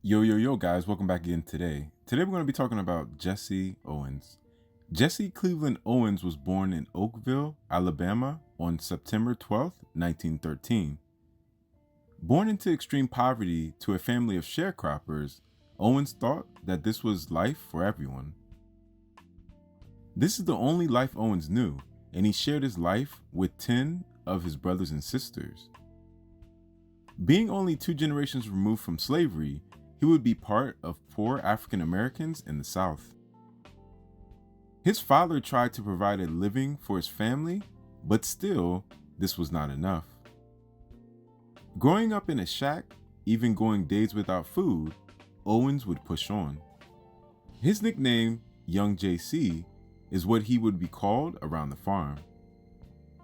Yo, guys, welcome back again today. Today, we're going to be talking about Jesse Owens. Jesse Cleveland Owens was born in Oakville, Alabama on September 12th, 1913. Born into extreme poverty to a family of sharecroppers, Owens thought that this was life for everyone. This is the only life Owens knew, and he shared his life with 10 of his brothers and sisters. Being only 2 generations removed from slavery, he would be part of poor African Americans in the South. His father tried to provide a living for his family, but still, this was not enough. Growing up in a shack, even going days without food, Owens would push on. His nickname, Young JC, is what he would be called around the farm.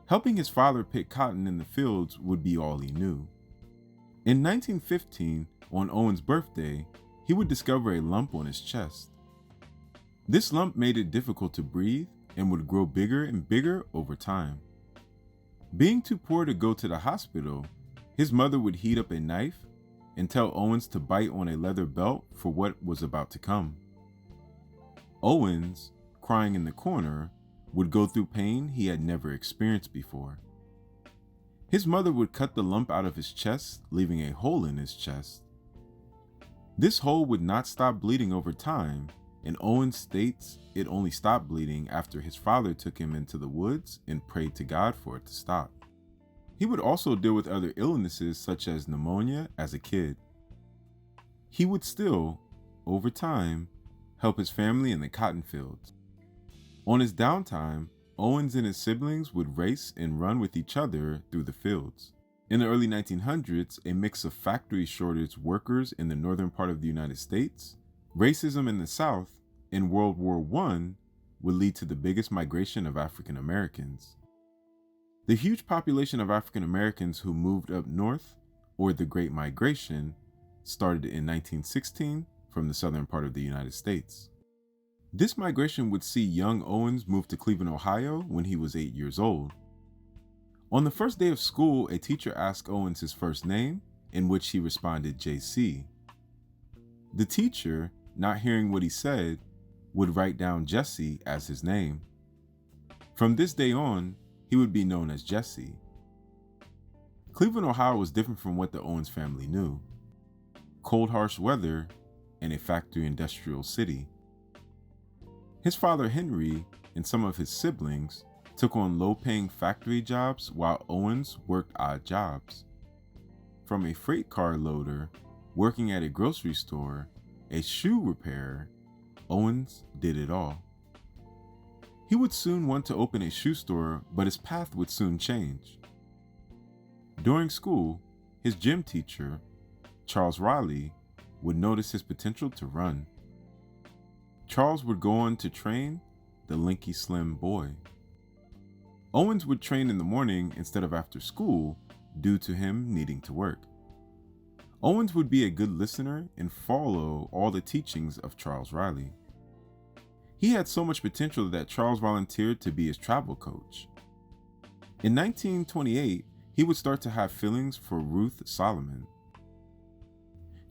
Helping his father pick cotton in the fields would be all he knew. In 1915, on Owens' birthday, he would discover a lump on his chest. This lump made it difficult to breathe and would grow bigger and bigger over time. Being too poor to go to the hospital, his mother would heat up a knife and tell Owens to bite on a leather belt for what was about to come. Owens, crying in the corner, would go through pain he had never experienced before. His mother would cut the lump out of his chest, leaving a hole in his chest. This hole would not stop bleeding over time, and Owens states it only stopped bleeding after his father took him into the woods and prayed to God for it to stop. He would also deal with other illnesses such as pneumonia as a kid. He would still, over time, help his family in the cotton fields. On his downtime, Owens and his siblings would race and run with each other through the fields. In the early 1900s, a mix of factory shortage workers in the northern part of the United States, racism in the South, and World War I would lead to the biggest migration of African Americans. The huge population of African Americans who moved up north, or the Great Migration, started in 1916 from the southern part of the United States. This migration would see young Owens move to Cleveland, Ohio when he was 8 years old. On the first day of school, a teacher asked Owens his first name, in which he responded JC. The teacher, not hearing what he said, would write down Jesse as his name. From this day on, he would be known as Jesse. Cleveland, Ohio was different from what the Owens family knew. Cold, harsh weather, and a factory industrial city. His father Henry and some of his siblings took on low-paying factory jobs while Owens worked odd jobs. From a freight car loader, working at a grocery store, a shoe repairer, Owens did it all. He would soon want to open a shoe store, but his path would soon change. During school, his gym teacher, Charles Riley, would notice his potential to run. Charles would go on to train the lanky slim boy. Owens would train in the morning instead of after school due to him needing to work. Owens would be a good listener and follow all the teachings of Charles Riley. He had so much potential that Charles volunteered to be his travel coach. In 1928, he would start to have feelings for Ruth Solomon.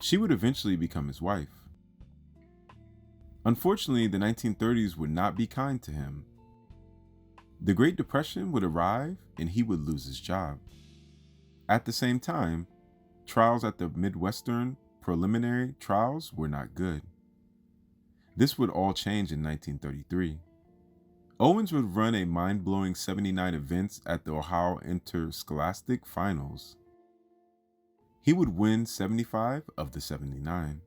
She would eventually become his wife. Unfortunately, the 1930s would not be kind to him. The Great Depression would arrive and he would lose his job. At the same time, trials at the Midwestern preliminary trials were not good. This would all change in 1933. Owens would run a mind-blowing 79 events at the Ohio Interscholastic Finals. He would win 75 of the 79.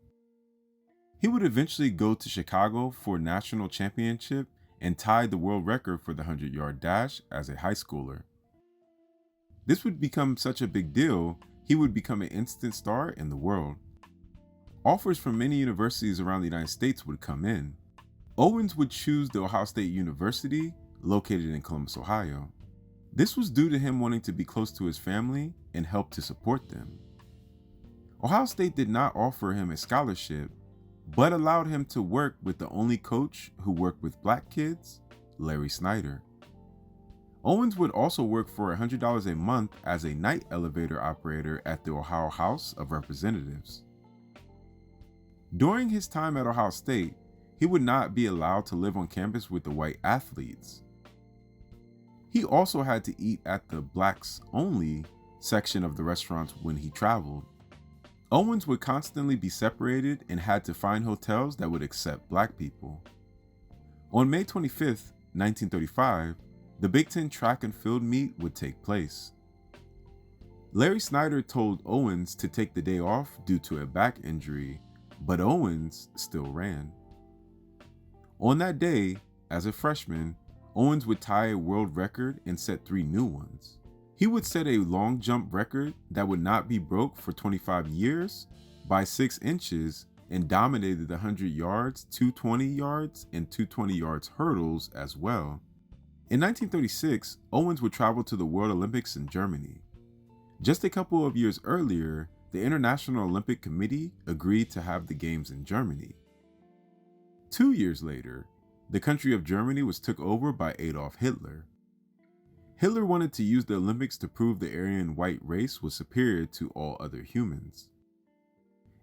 He would eventually go to Chicago for a national championship and tied the world record for the 100-yard dash as a high schooler. This would become such a big deal, he would become an instant star in the world. Offers from many universities around the United States would come in. Owens would choose the Ohio State University, located in Columbus, Ohio. This was due to him wanting to be close to his family and help to support them. Ohio State did not offer him a scholarship, but allowed him to work with the only coach who worked with black kids, Larry Snyder. Owens would also work for $100 a month as a night elevator operator at the Ohio House of Representatives. During his time at Ohio State, he would not be allowed to live on campus with the white athletes. He also had to eat at the blacks only section of the restaurants when he traveled. Owens would constantly be separated and had to find hotels that would accept black people. On May 25, 1935, the Big Ten track and field meet would take place. Larry Snyder told Owens to take the day off due to a back injury, but Owens still ran. On that day, as a freshman, Owens would tie a world record and set 3 new ones. He would set a long jump record that would not be broke for 25 years by 6 inches and dominated the 100 yards, 220 yards, and 220 yards hurdles as well. In 1936, Owens would travel to the World Olympics in Germany. Just a couple of years earlier, the International Olympic Committee agreed to have the Games in Germany. 2 years later, the country of Germany was took over by Adolf Hitler. Hitler wanted to use the Olympics to prove the Aryan white race was superior to all other humans.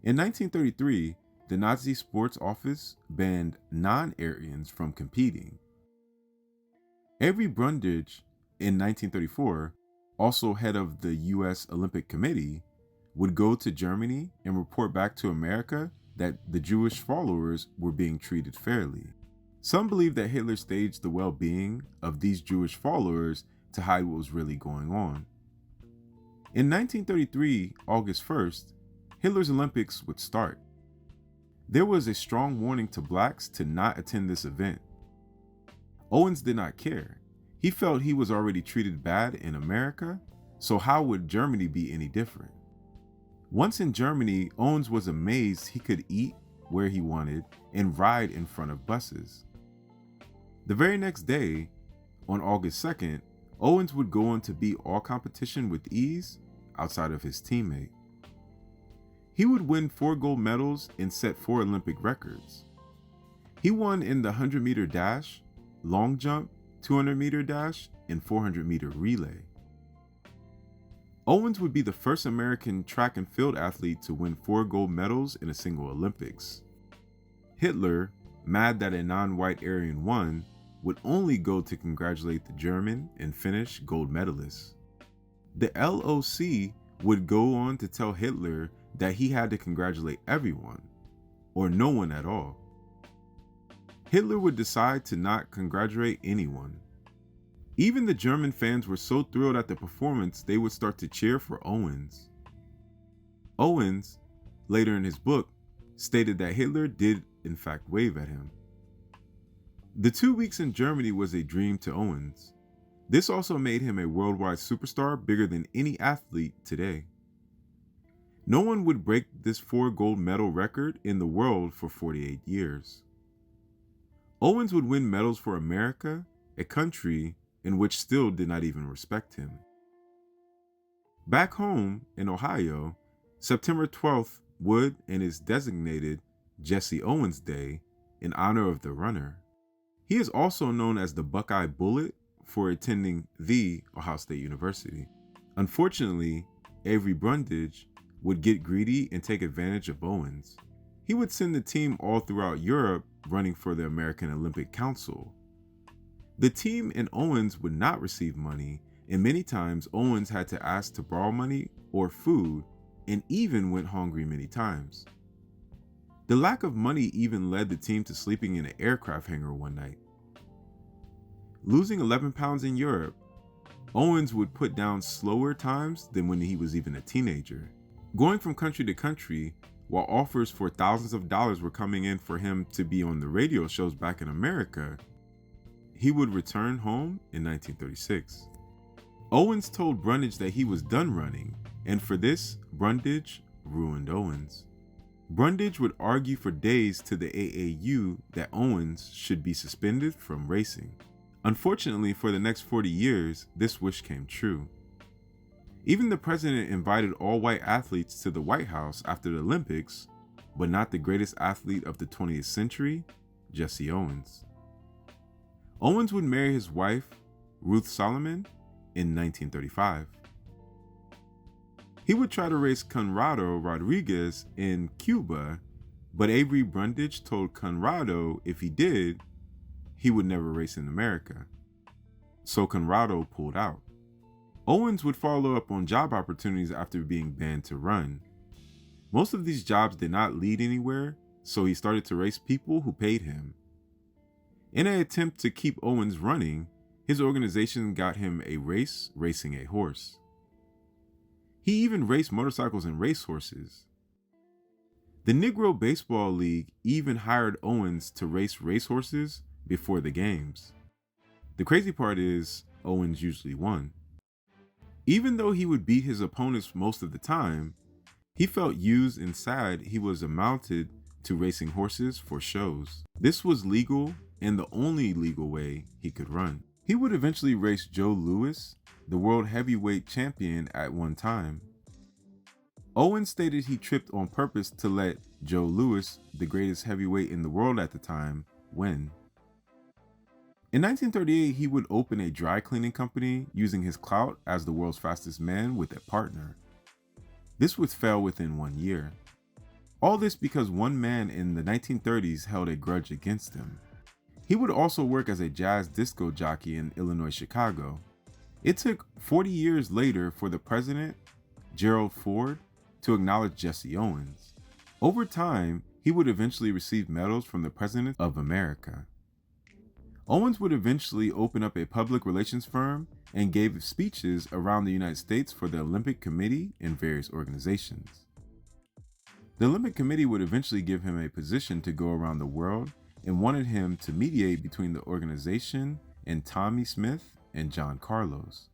In 1933, the Nazi Sports Office banned non-Aryans from competing. Avery Brundage, in 1934, also head of the U.S. Olympic Committee, would go to Germany and report back to America that the Jewish followers were being treated fairly. Some believe that Hitler staged the well-being of these Jewish followers to hide what was really going on. In 1933, August 1st, Hitler's Olympics would start. There was a strong warning to blacks to not attend this event. Owens did not care. He felt he was already treated bad in America, so how would Germany be any different? Once in Germany, Owens was amazed he could eat where he wanted and ride in front of buses. The very next day, on August 2nd, Owens would go on to beat all competition with ease outside of his teammate. He would win 4 gold medals and set 4 Olympic records. He won in the 100-meter dash, long jump, 200-meter dash, and 400-meter relay. Owens would be the first American track and field athlete to win 4 gold medals in a single Olympics. Hitler, mad that a non-white Aryan won, would only go to congratulate the German and Finnish gold medalists. The LOC would go on to tell Hitler that he had to congratulate everyone, or no one at all. Hitler would decide to not congratulate anyone. Even the German fans were so thrilled at the performance they would start to cheer for Owens. Owens, later in his book, stated that Hitler did in fact wave at him. The 2 weeks in Germany was a dream to Owens. This also made him a worldwide superstar bigger than any athlete today. No one would break this 4 gold medal record in the world for 48 years. Owens would win medals for America, a country in which still did not even respect him. Back home in Ohio, September 12th would and is designated Jesse Owens Day in honor of the runner. He is also known as the Buckeye Bullet for attending the Ohio State University. Unfortunately, Avery Brundage would get greedy and take advantage of Owens. He would send the team all throughout Europe running for the American Olympic Council. The team and Owens would not receive money, and many times Owens had to ask to borrow money or food, and even went hungry many times. The lack of money even led the team to sleeping in an aircraft hangar one night. Losing 11 pounds in Europe, Owens would put down slower times than when he was even a teenager. Going from country to country, while offers for thousands of dollars were coming in for him to be on the radio shows back in America, he would return home in 1936. Owens told Brundage that he was done running, and for this, Brundage ruined Owens. Brundage would argue for days to the AAU that Owens should be suspended from racing. Unfortunately, for the next 40 years, this wish came true. Even the president invited all white athletes to the White House after the Olympics, but not the greatest athlete of the 20th century, Jesse Owens. Owens would marry his wife, Ruth Solomon, in 1935. He would try to race Conrado Rodriguez in Cuba, But Avery Brundage told Conrado if he did, he would never race in America. So Conrado pulled out. Owens would follow up on job opportunities after being banned to run. Most of these jobs did not lead anywhere, so he started to race people who paid him. In an attempt to keep Owens running, his organization got him a race racing a horse. He even raced motorcycles and racehorses. The Negro Baseball League even hired Owens to race racehorses before the games. The crazy part is, Owens usually won. Even though he would beat his opponents most of the time, he felt used and sad he was amounted to racing horses for shows. This was legal and the only legal way he could run. He would eventually race Joe Louis, the world heavyweight champion at one time. Owens stated he tripped on purpose to let Joe Louis, the greatest heavyweight in the world at the time, win. In 1938, he would open a dry cleaning company using his clout as the world's fastest man with a partner. This would fail within 1 year. All this because one man in the 1930s held a grudge against him. He would also work as a jazz disco jockey in Illinois, Chicago. It took 40 years later for the president, Gerald Ford, to acknowledge Jesse Owens. Over time, he would eventually receive medals from the President of America. Owens would eventually open up a public relations firm and gave speeches around the United States for the Olympic Committee and various organizations. The Olympic Committee would eventually give him a position to go around the world and wanted him to mediate between the organization and Tommy Smith and John Carlos.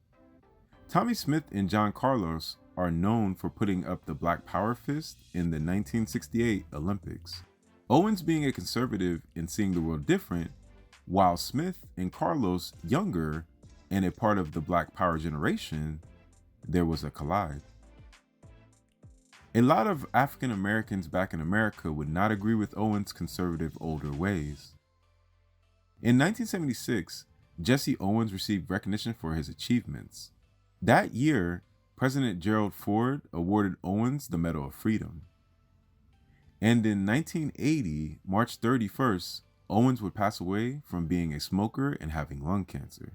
Tommy Smith and John Carlos are known for putting up the Black Power fist in the 1968 Olympics. Owens being a conservative and seeing the world different, while Smith and Carlos younger and a part of the Black Power generation, there was a collide. A lot of African Americans back in America would not agree with Owens' conservative older ways. In 1976, Jesse Owens received recognition for his achievements. That year, President Gerald Ford awarded Owens the Medal of Freedom. And in 1980, March 31st, Owens would pass away from being a smoker and having lung cancer.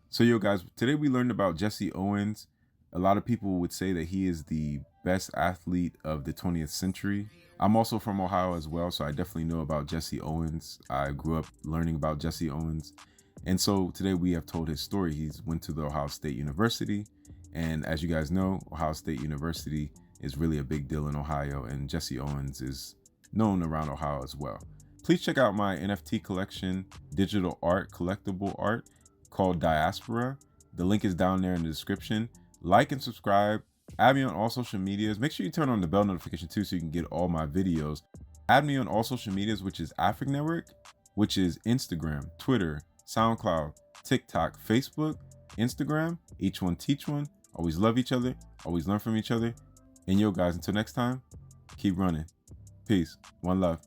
So yo guys, today we learned about Jesse Owens. A lot of people would say that he is the best athlete of the 20th century. I'm also from Ohio as well, so I definitely know about Jesse Owens. I grew up learning about Jesse Owens. And so today we have told his story. He's went to the Ohio State University. And as you guys know, Ohio State University is really a big deal in Ohio, and Jesse Owens is known around Ohio as well. Please check out my NFT collection, digital art, collectible art called Diaspora. The link is down there in the description. Like and subscribe. Add me on all social medias. Make sure you turn on the bell notification too so you can get all my videos. Add me on all social medias, which is Afric Network, which is Instagram, Twitter, SoundCloud, TikTok, Facebook, Instagram. Each one teach one. Always love each other. Always learn from each other. And yo guys, until next time, keep running. Peace. One love.